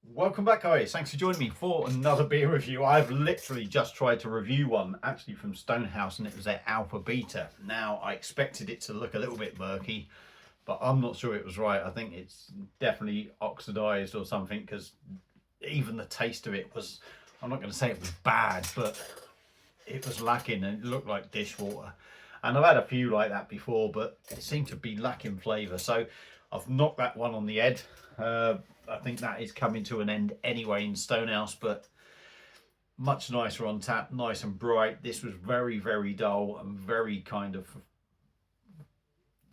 Welcome back, guys. Thanks for joining me for another beer review. I've literally just tried to review one actually from Stonehouse, and it was their Alpha Beta. Now, I expected it to look a little bit murky, but I'm not sure it was right. I think it's definitely oxidized or something, because even the taste of it was, I'm not going to say it was bad, but it was lacking and it looked like dishwater. And I've had a few like that before, but it seemed to be lacking flavour. So I've knocked that one on the head. I think that is coming to an end anyway in Stonehouse, but much nicer on tap, nice and bright. This was very, very dull and very kind of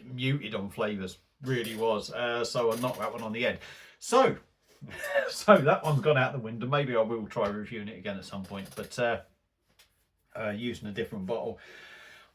muted on flavours. Really was. So I knocked that one on the head. So, so that one's gone out the window. Maybe I will try reviewing it again at some point, but using a different bottle.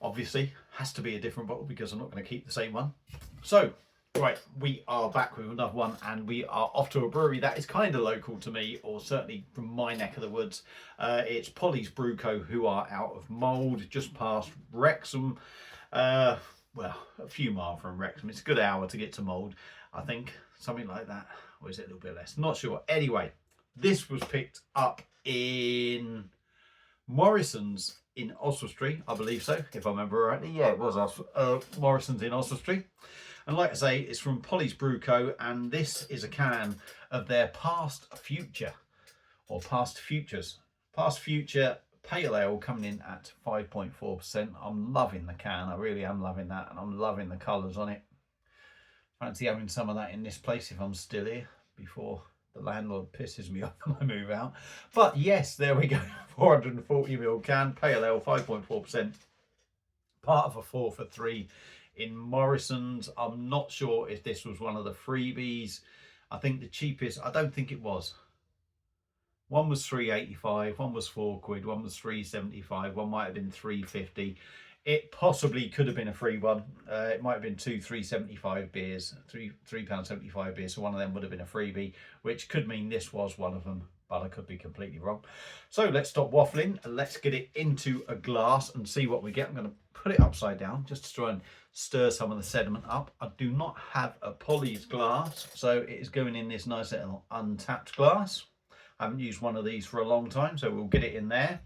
Obviously, has to be a different bottle because I'm not going to keep the same one. So, right, we are back with another one, and we are off to a brewery that is kind of local to me, or certainly from my neck of the woods. It's Polly's Brew Co, who are out of Mould, just past Wrexham. Well, a few miles from Wrexham. It's a good hour to get to Mould, I think, something like that. Or is it a little bit less? Not sure. Anyway, this was picked up in Morrison's in Oswestry, I believe so, if I remember rightly. Yeah, it was Morrison's in Oswestry. And like I say, it's from Polly's Brew Co. And this is a can of their Past Future, or Past Futures. Past Future Pale Ale coming in at 5.4%. I'm loving the can. I really am loving that. And I'm loving the colours on it. Fancy having some of that in this place if I'm still here before the landlord pisses me off when I move out. But yes, there we go. 440ml can, Pale Ale, 5.4%. Part of a 4 for 3 in Morrison's. I'm not sure if this was one of the freebies. I think the cheapest, I don't think it was. One was £3.85, one was £4, one was £3.75, one might have been £3.50. It possibly could have been a free one. It might have been two £3.75 beers, £3.75 beers. So one of them would have been a freebie, which could mean this was one of them, but I could be completely wrong. So let's stop waffling and let's get it into a glass and see what we get. I'm going to put it upside down just to try and stir some of the sediment up. I do not have a Polly's glass, so it is going in this nice little untapped glass. I haven't used one of these for a long time, so we'll get it in there.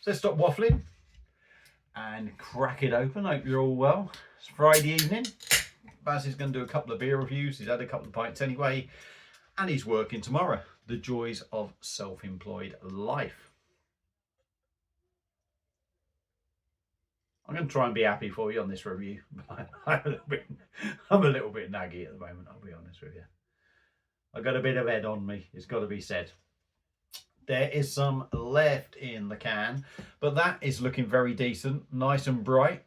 So let's stop waffling and crack it open. Hope you're all well. It's Friday evening. Baz is going to do a couple of beer reviews. He's had a couple of pints anyway, and he's working tomorrow. The joys of self-employed life. I'm going to try and be happy for you on this review. I'm a little bit naggy at the moment, I'll be honest with you. I've got a bit of head on me, it's got to be said. There is some left in the can, but that is looking very decent, nice and bright.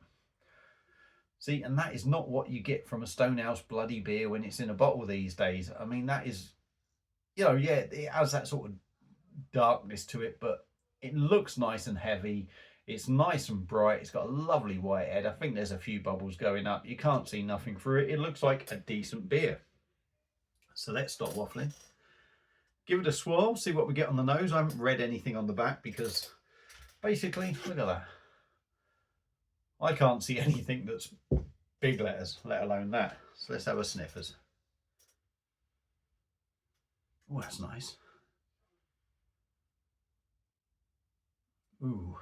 See, and that is not what you get from a Stonehouse bloody beer when it's in a bottle these days. I mean, that is, you know, yeah, it has that sort of darkness to it, but it looks nice and heavy. It's nice and bright. It's got a lovely white head. I think there's a few bubbles going up. You can't see nothing through it. It looks like a decent beer. So let's stop waffling. Give it a swirl, see what we get on the nose. I haven't read anything on the back because basically, look at that. I can't see anything that's big letters, let alone that. So let's have a sniffers. Oh, that's nice. Ooh.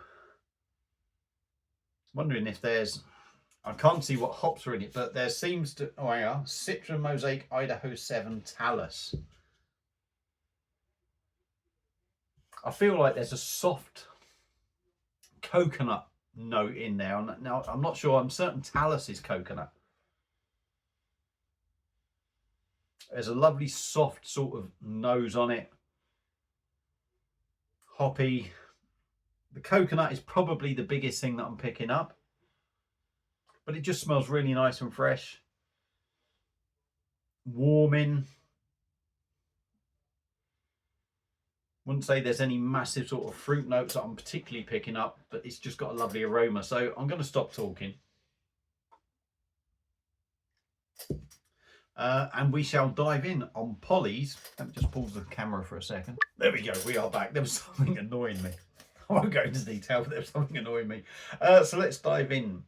Wondering if there's, I can't see what hops are in it, but there seems to, oh yeah, Citra Mosaic Idaho 7 Talus. I feel like there's a soft coconut note in there. Now, I'm not sure, I'm certain Talus is coconut. There's a lovely soft sort of nose on it. Hoppy. The coconut is probably the biggest thing that I'm picking up. But it just smells really nice and fresh. Warming. Wouldn't say there's any massive sort of fruit notes that I'm particularly picking up, but it's just got a lovely aroma. So I'm going to stop talking. And we shall dive in on Polly's. Let me just pause the camera for a second. There we go, we are back. There was something annoying me. I won't go into detail, but there was something annoying me. So let's dive in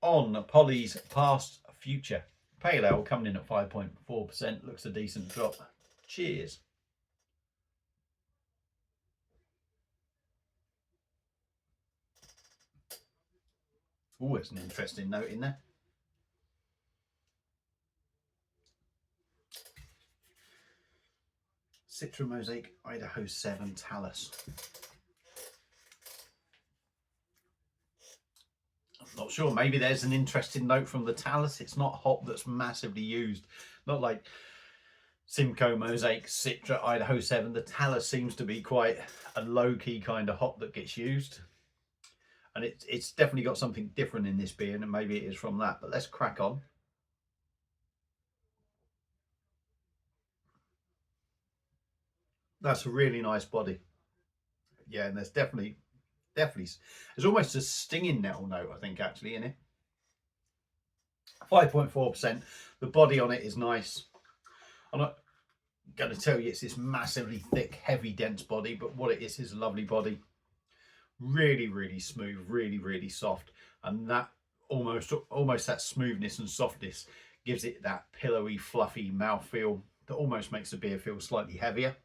on Polly's Past Future Pale Ale, coming in at 5.4%. Looks a decent drop. Cheers. Oh, there's an interesting note in there. Citra Mosaic Idaho 7 Talus. I'm not sure, maybe there's an interesting note from the Talus. It's not hop that's massively used, not like Simcoe Mosaic Citra Idaho 7. The Talus seems to be quite a low-key kind of hop that gets used, and it's definitely got something different in this beer, and maybe it is from that. But let's crack on. That's a really nice body. Yeah, and there's definitely there's almost a stinging nettle note, I think, actually in it. 5.4%. The body on it is nice. I'm not going to tell you it's this massively thick, heavy, dense body, but what it is a lovely body. Really, really smooth, really, really soft, and that almost that smoothness and softness gives it that pillowy, fluffy mouthfeel that almost makes the beer feel slightly heavier.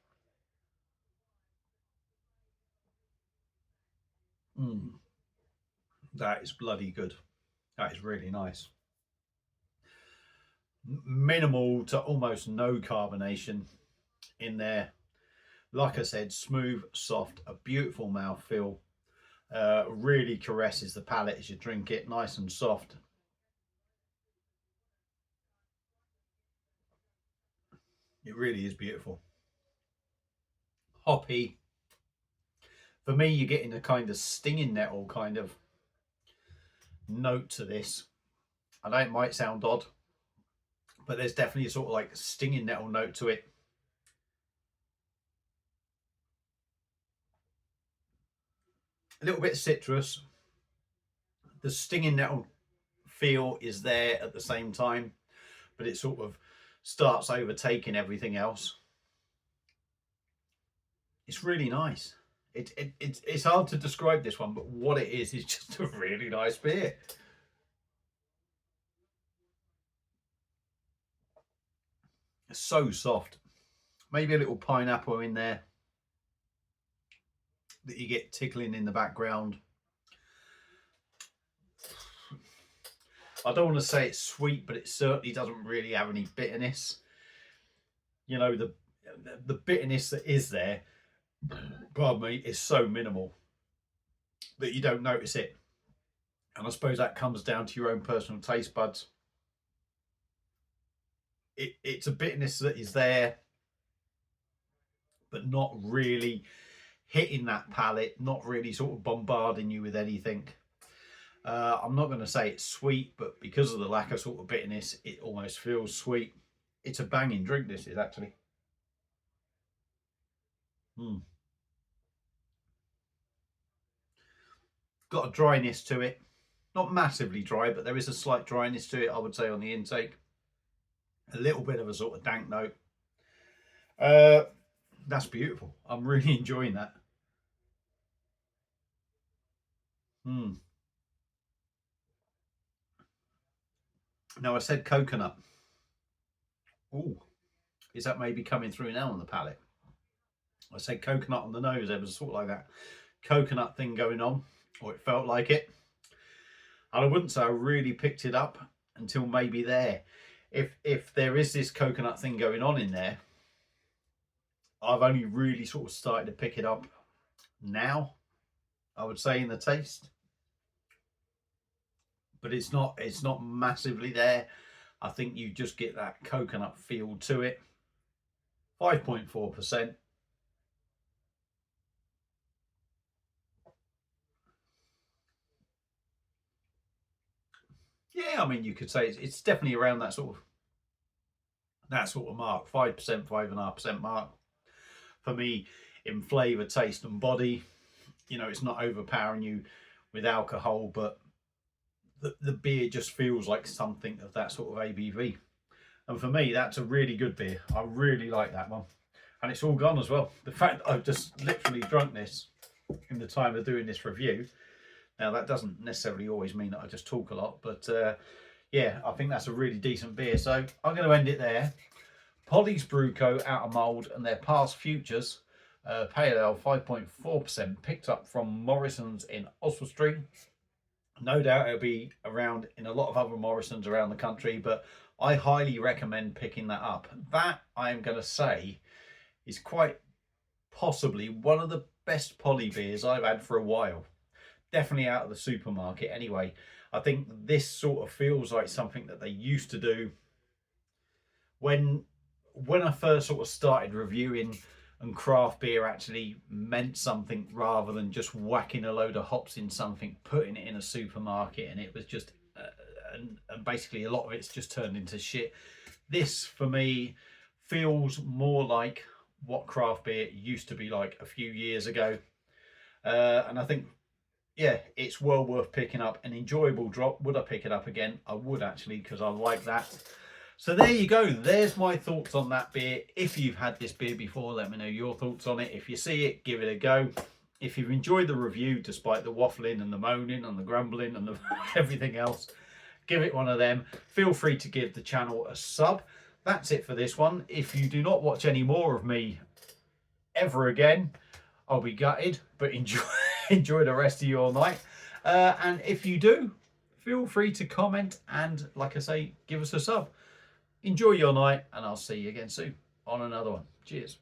That is bloody good. That is really nice. Minimal to almost no carbonation in there. Like I said, smooth, soft, a beautiful mouthfeel. Really caresses the palate as you drink it, nice and soft. It really is beautiful. Hoppy. For me, you're getting a kind of stinging nettle kind of note to this. I know it might sound odd, but there's definitely a sort of like stinging nettle note to it. A little bit citrus. The stinging nettle feel is there at the same time, but it sort of starts overtaking everything else. It's really nice. It's hard to describe this one, but what it is just a really nice beer. It's so soft. Maybe a little pineapple in there that you get tickling in the background. I don't want to say it's sweet, but it certainly doesn't really have any bitterness. You know, the bitterness that is there, pardon me, is so minimal that you don't notice it. And I suppose that comes down to your own personal taste buds. It's a bitterness that is there, but not really hitting that palate, not really sort of bombarding you with anything. I'm not going to say it's sweet, but because of the lack of sort of bitterness, it almost feels sweet. It's a banging drink, this is actually. Got a dryness to it. Not massively dry, but there is a slight dryness to it, I would say, on the intake. A little bit of a sort of dank note. That's beautiful. I'm really enjoying that. Now, I said coconut. Oh, is that maybe coming through now on the palate? I said coconut on the nose. There was sort of like that coconut thing going on, or it felt like it. And I wouldn't say I really picked it up until maybe there. If there is this coconut thing going on in there, I've only really sort of started to pick it up now, I would say, in the taste. But it's not massively there. I think you just get that coconut feel to it. 5.4%. Yeah, I mean, you could say it's definitely around that sort of mark, 5%, 5.5% mark. For me, in flavour, taste and body, you know, it's not overpowering you with alcohol, but the beer just feels like something of that sort of ABV. And for me, that's a really good beer. I really like that one. And it's all gone as well. The fact that I've just literally drunk this in the time of doing this review, now that doesn't necessarily always mean that I just talk a lot, but yeah, I think that's a really decent beer. So I'm going to end it there. Polly's Brew Co. out of mould, and their Past Futures Pale Ale 5.4%, picked up from Morrison's in Oswestry. No doubt it'll be around in a lot of other Morrisons around the country, but I highly recommend picking that up. That, I'm going to say, is quite possibly one of the best poly beers I've had for a while. Definitely out of the supermarket anyway. I think this sort of feels like something that they used to do when I first sort of started reviewing, and craft beer actually meant something rather than just whacking a load of hops in something, putting it in a supermarket, and it was just and basically a lot of it's just turned into shit. This for me feels more like what craft beer used to be like a few years ago, and I think, yeah, it's well worth picking up. An enjoyable drop. Would I pick it up again? I would actually, because I like that. So there you go. There's my thoughts on that beer. If you've had this beer before, let me know your thoughts on it. If you see it, give it a go. If you've enjoyed the review, despite the waffling and the moaning and the grumbling and the everything else, give it one of them. Feel free to give the channel a sub. That's it for this one. If you do not watch any more of me ever again, I'll be gutted, but enjoy the rest of your night. And if you do, feel free to comment and, like I say, give us a sub. Enjoy your night, and I'll see you again soon on another one. Cheers.